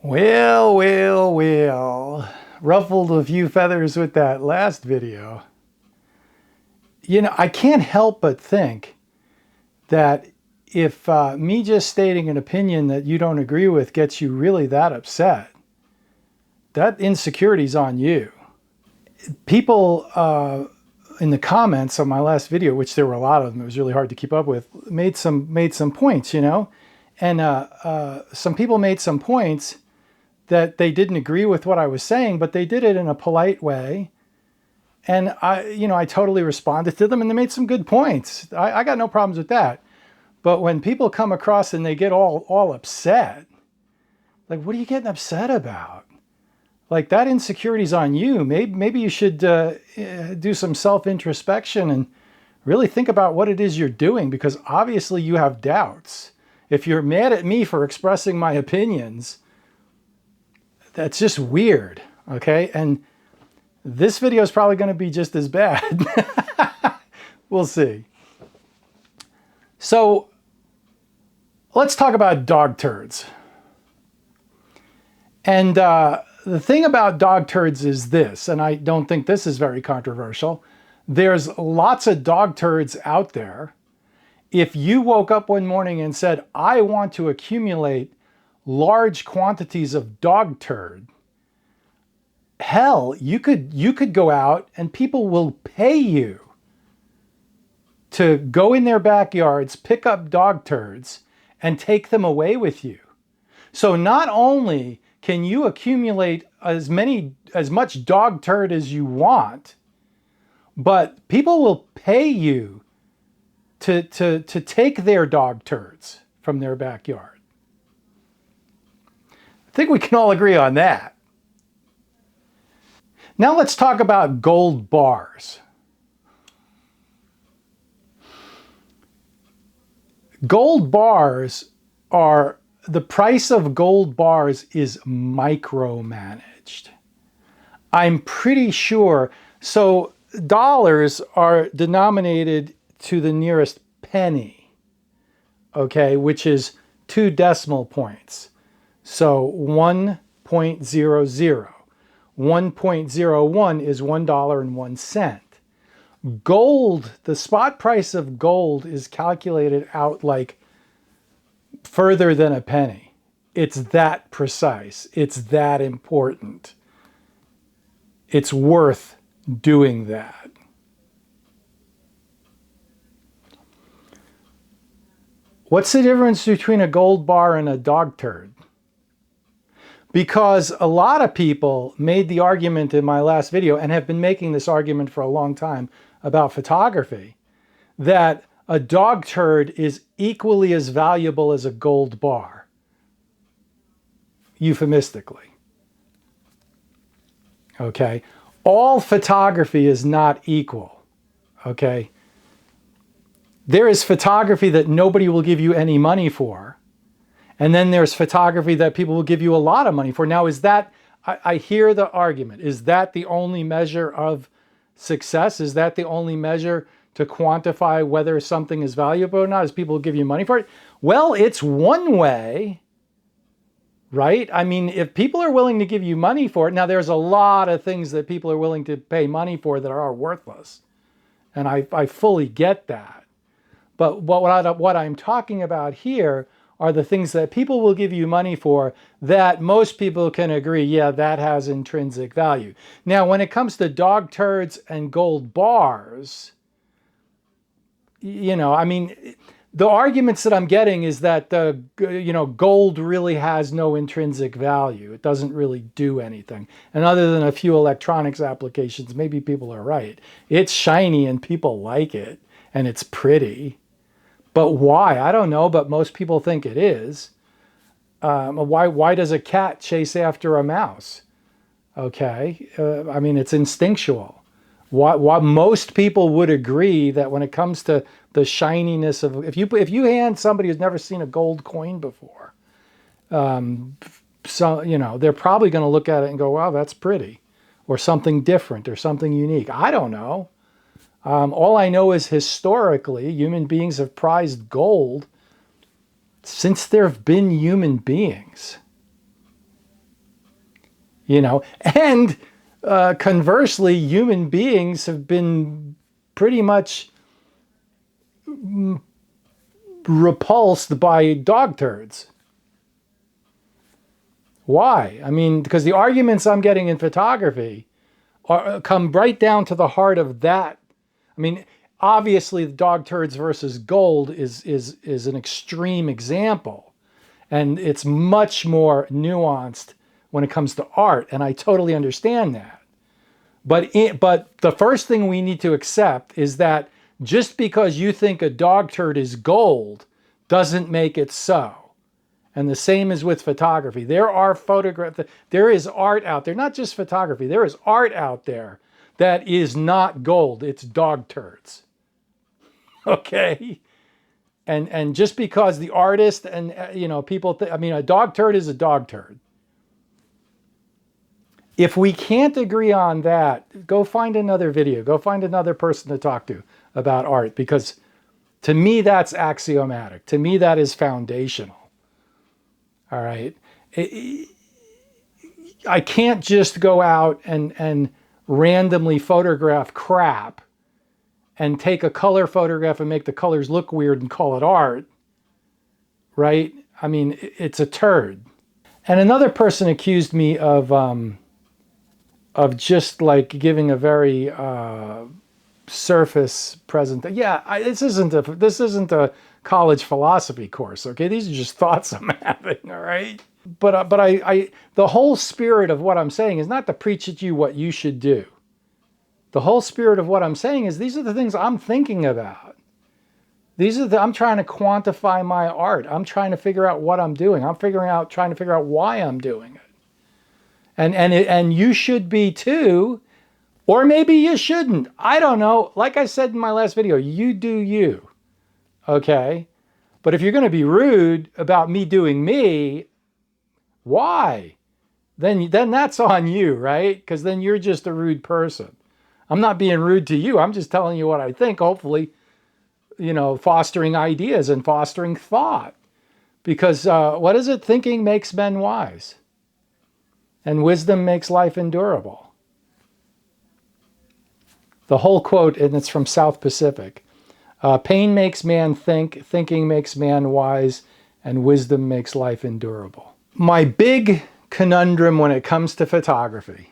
Well, well, well. Ruffled a few feathers with that last video. You know, I can't help but think that if me just stating an opinion that you don't agree with gets you really that upset, that insecurity's on you. People in the comments on my last video, which there were a lot of them, it was really hard to keep up with, made some points, you know? And some people made some points that they didn't agree with what I was saying, but they did it in a polite way. And I totally responded to them, and they made some good points. I got no problems with that. But when people come across and they get all upset, like, what are you getting upset about? Like, that insecurity's on you. Maybe you should do some self-introspection and really think about what it is you're doing, because obviously you have doubts. If you're mad at me for expressing my opinions, that's just weird, okay? And this video is probably going to be just as bad. We'll see. So let's talk about dog turds. And the thing about dog turds is this, and I don't think this is very controversial. There's lots of dog turds out there. If you woke up one morning and said, I want to accumulate large quantities of dog turd, hell, you could go out and people will pay you to go in their backyards, pick up dog turds, and take them away with you. So not only can you accumulate as much dog turd as you want, but people will pay you to take their dog turds from their backyard. I think we can all agree on that. Now let's talk about gold bars. Gold bars are, the price of gold bars is micromanaged. I'm pretty sure, so dollars are denominated to the nearest penny, okay, which is 2 decimal points. So 1.00. 1.01 is $1.01. Gold, the spot price of gold is calculated out like further than a penny. It's that precise. It's that important. It's worth doing that. What's the difference between a gold bar and a dog turd? Because a lot of people made the argument in my last video, and have been making this argument for a long time about photography, that a dog turd is equally as valuable as a gold bar, euphemistically. Okay? All photography is not equal. Okay? There is photography that nobody will give you any money for. And then there's photography that people will give you a lot of money for. Now, is that, I hear the argument, is that the only measure of success? Is that the only measure to quantify whether something is valuable or not? Is people give you money for it? Well, it's one way, right? I mean, if people are willing to give you money for it, now there's a lot of things that people are willing to pay money for that are worthless. And I fully get that. But what I'm talking about here are the things that people will give you money for that most people can agree, yeah, that has intrinsic value. Now, when it comes to dog turds and gold bars, you know, I mean, the arguments that I'm getting is that gold really has no intrinsic value. It doesn't really do anything. And other than a few electronics applications, maybe people are right. It's shiny and people like it, and it's pretty. But why? I don't know, but most people think it is. Why does a cat chase after a mouse? Okay, I mean, it's instinctual. Why most people would agree that when it comes to the shininess of, if you hand somebody who's never seen a gold coin before, so they're probably going to look at it and go, wow, that's pretty, or something different, or something unique. I don't know. All I know is historically, human beings have prized gold since there have been human beings. you know, and conversely, human beings have been pretty much repulsed by dog turds. Why? I mean, because the arguments I'm getting in photography come right down to the heart of that. I mean, obviously, the dog turds versus gold is an extreme example, and it's much more nuanced when it comes to art, and I totally understand that. But the first thing we need to accept is that just because you think a dog turd is gold doesn't make it so. And the same is with photography. There is art out there, not just photography. There is art out there that is not gold. It's dog turds. Okay? And just because the artist and people, I mean, a dog turd is a dog turd. If we can't agree on that, go find another video. Go find another person to talk to about art, because to me, that's axiomatic. To me, that is foundational. All right. I can't just go out and randomly photograph crap and take a color photograph and make the colors look weird and call it art. Right? I mean, it's a turd. And another person accused me of just like giving a very surface presentation. Yeah, this isn't a college philosophy course. Okay, these are just thoughts I'm having. All right, but the whole spirit of what I'm saying is not to preach at you what you should do. The whole spirit of what I'm saying is these are the things I'm thinking about. I'm trying to quantify my art. I'm trying to figure out what I'm doing. Trying to figure out why I'm doing it. And you should be too, or maybe you shouldn't. I don't know. Like I said in my last video, you do you. Okay? But if you're going to be rude about me doing me, why? Then that's on you, right? Because then you're just a rude person. I'm not being rude to you. I'm just telling you what I think, hopefully, fostering ideas and fostering thought. Because what is it? Thinking makes men wise. And wisdom makes life endurable. The whole quote, and it's from South Pacific. Pain makes man think, thinking makes man wise, and wisdom makes life endurable. My big conundrum when it comes to photography,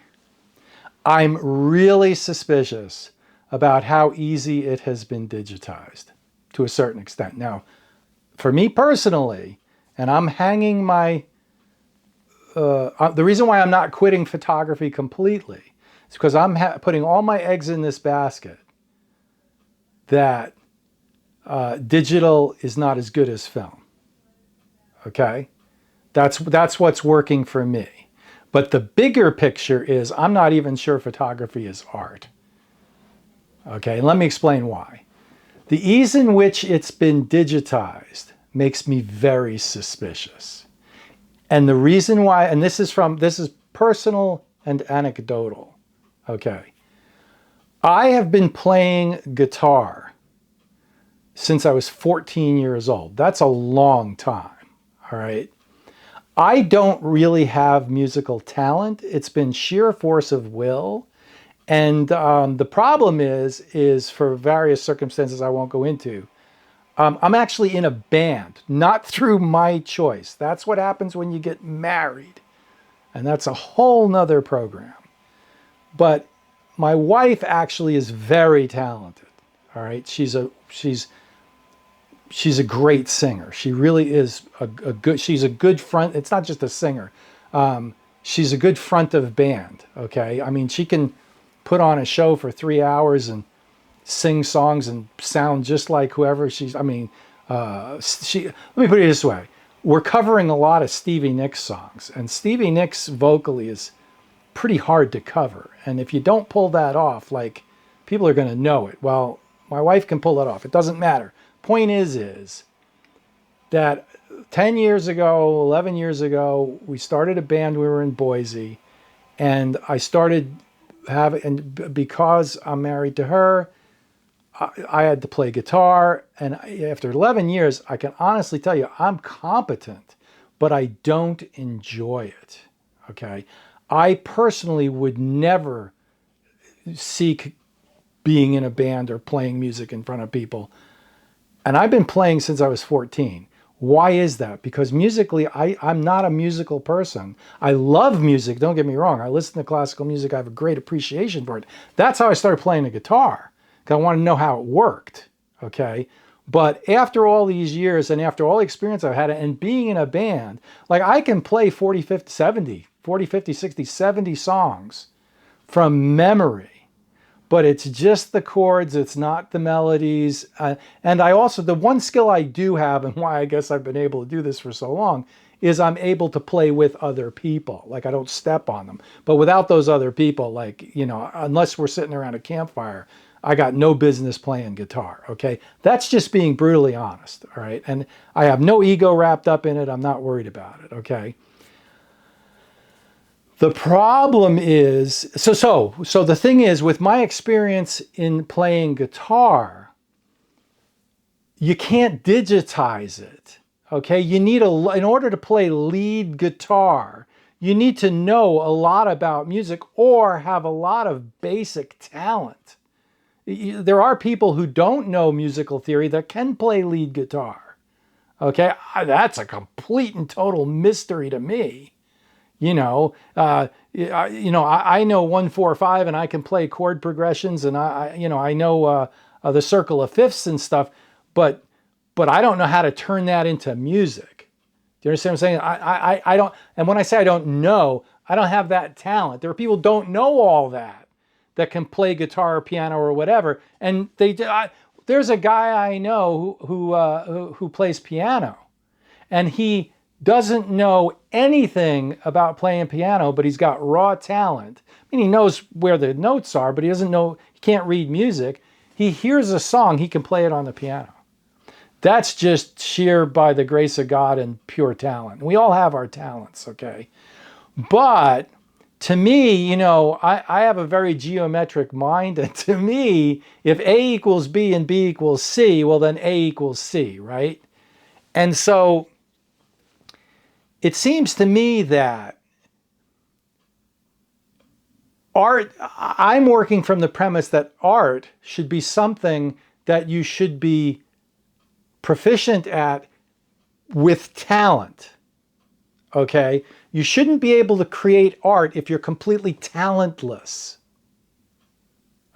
I'm really suspicious about how easy it has been digitized to a certain extent. Now, for me personally, and I'm hanging my the reason why I'm not quitting photography completely is because I'm putting all my eggs in this basket that digital is not as good as film. Okay? That's what's working for me. But the bigger picture is I'm not even sure photography is art. Okay? And let me explain why. The ease in which it's been digitized makes me very suspicious. And the reason why, and this is personal and anecdotal, okay? I have been playing guitar since I was 14 years old. That's a long time, all right? I don't really have musical talent. It's been sheer force of will. And the problem is for various circumstances I won't go into, I'm actually in a band, not through my choice. That's what happens when you get married. And that's a whole nother program. But my wife actually is very talented. All right. She's a great singer. She really is she's a good front. It's not just a singer. She's a good front of band. Okay. I mean, she can put on a show for 3 hours and sing songs and sound just like whoever let me put it this way. We're covering a lot of Stevie Nicks songs, and Stevie Nicks vocally is pretty hard to cover. And if you don't pull that off, like, people are going to know it. Well, my wife can pull it off. It doesn't matter. Point is that 10 years ago, 11 years ago, we started a band. We were in Boise, and I started and because I'm married to her, I had to play guitar, and after 11 years, I can honestly tell you I'm competent, but I don't enjoy it, okay? I personally would never seek being in a band or playing music in front of people. And I've been playing since I was 14. Why is that? Because musically, I'm not a musical person. I love music, don't get me wrong. I listen to classical music. I have a great appreciation for it. That's how I started playing the guitar, because I wanted to know how it worked, okay? But after all these years and after all the experience I've had and being in a band, like I can play 40, 50, 70, 40, 50, 60, 70 songs from memory. But it's just the chords, it's not the melodies. And I also, the one skill I do have, and why I guess I've been able to do this for so long, is I'm able to play with other people. Like I don't step on them. But without those other people, like, you know, unless we're sitting around a campfire, I got no business playing guitar, okay? That's just being brutally honest, all right? And I have no ego wrapped up in it. I'm not worried about it, okay? The problem is, so the thing is, with my experience in playing guitar, you can't digitize it, okay? You need in order to play lead guitar, you need to know a lot about music or have a lot of basic talent. There are people who don't know musical theory that can play lead guitar, okay? That's a complete and total mystery to me. You know, I know 1, 4, 5, and I can play chord progressions, and I know the circle of fifths and stuff, but I don't know how to turn that into music. Do you understand what I'm saying? I don't, and when I say I don't know, I don't have that talent. There are people who don't know all that can play guitar or piano or whatever, and there's a guy I know who plays piano, and he doesn't know anything about playing piano, but he's got raw talent. I mean, he knows where the notes are, but he can't read music. He hears a song, he can play it on the piano. That's just sheer by the grace of God and pure talent. We all have our talents, okay? But to me, you know, I have a very geometric mind, and to me, if A equals B and B equals C, well then A equals C, right? And so it seems to me that art, I'm working from the premise that art should be something that you should be proficient at with talent, okay? You shouldn't be able to create art if you're completely talentless,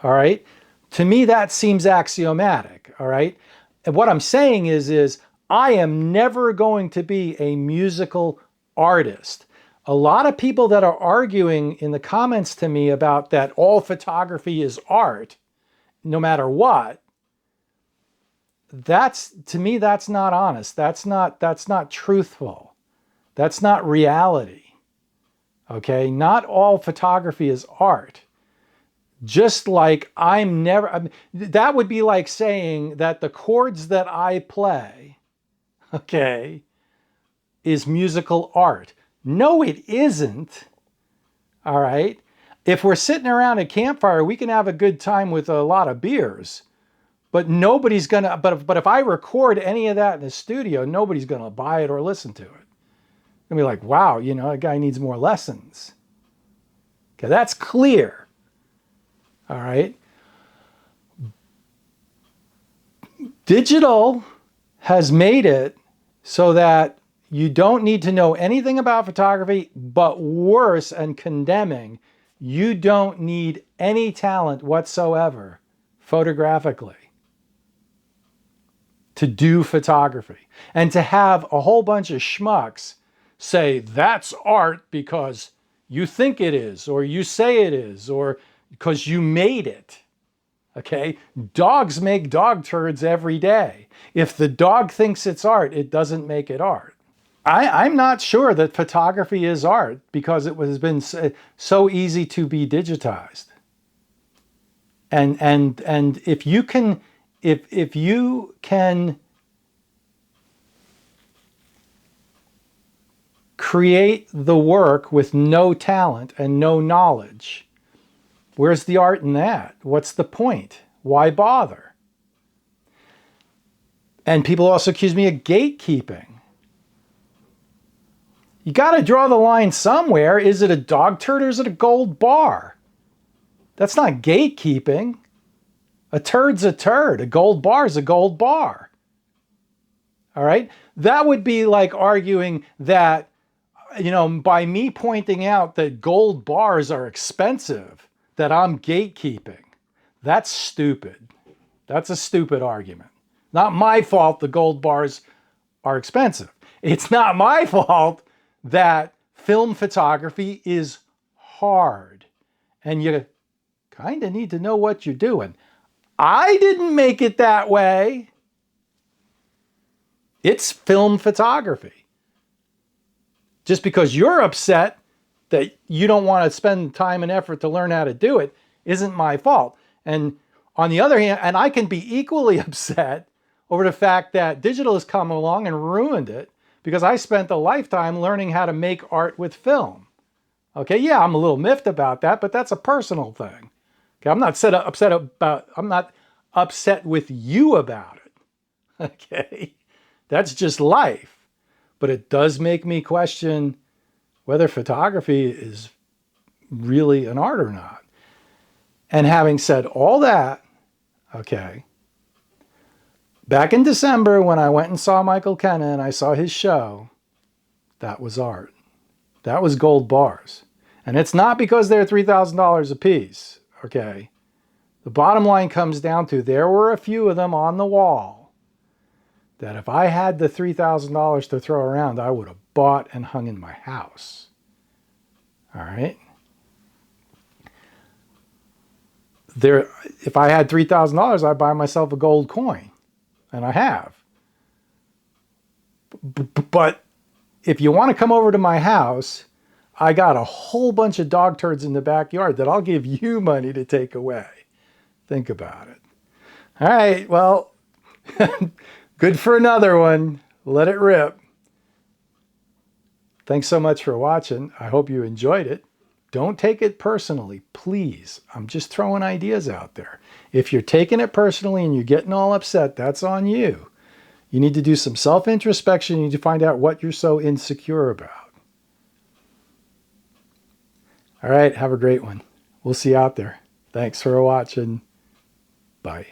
all right? To me, that seems axiomatic, all right? And what I'm saying is I am never going to be a musical artist. A lot of people that are arguing in the comments to me about that all photography is art, no matter what, to me, that's not honest. That's not truthful. That's not reality. Okay? Not all photography is art. Just like that would be like saying that the chords that I play, okay, is musical art. No, it isn't. All right? If we're sitting around a campfire, we can have a good time with a lot of beers, but nobody's gonna, but if I record any of that in the studio, nobody's gonna buy it or listen to it. Gonna be like, wow, you know, that guy needs more lessons. Okay, that's clear. All right. Digital has made it so that you don't need to know anything about photography, but worse and condemning, you don't need any talent whatsoever photographically to do photography. And to have a whole bunch of schmucks say that's art because you think it is, or you say it is, or because you made it. Okay? Dogs make dog turds every day. If the dog thinks it's art, it doesn't make it art. I'm not sure that photography is art because it has been so easy to be digitized. And if you can create the work with no talent and no knowledge, where's the art in that? What's the point? Why bother? And people also accuse me of gatekeeping. You got to draw the line somewhere. Is it a dog turd or is it a gold bar? That's not gatekeeping. A turd's a turd. A gold bar is a gold bar. All right? That would be like arguing that, you know, by me pointing out that gold bars are expensive, that I'm gatekeeping. That's stupid. That's a stupid argument. Not my fault the gold bars are expensive. It's not my fault that film photography is hard. And you kind of need to know what you're doing. I didn't make it that way. It's film photography. Just because you're upset that you don't want to spend time and effort to learn how to do it isn't my fault. And on the other hand, and I can be equally upset over the fact that digital has come along and ruined it because I spent a lifetime learning how to make art with film. Okay, yeah, I'm a little miffed about that, but that's a personal thing. Okay, I'm not upset with you about it. Okay, that's just life. But it does make me question whether photography is really an art or not. And having said all that, okay, back in December when I went and saw Michael Kenna and I saw his show, that was art. That was gold bars. And it's not because they're $3,000 a piece, okay? The bottom line comes down to there were a few of them on the wall that if I had the $3,000 to throw around, I would have bought and hung in my house. All right? If I had $3,000, I'd buy myself a gold coin. And I have. But if you want to come over to my house, I got a whole bunch of dog turds in the backyard that I'll give you money to take away. Think about it. All right, well, good for another one. Let it rip. Thanks so much for watching. I hope you enjoyed it. Don't take it personally, please. I'm just throwing ideas out there. If you're taking it personally and you're getting all upset, that's on you. You need to do some self-introspection. You need to find out what you're so insecure about. All right, have a great one. We'll see you out there. Thanks for watching. Bye.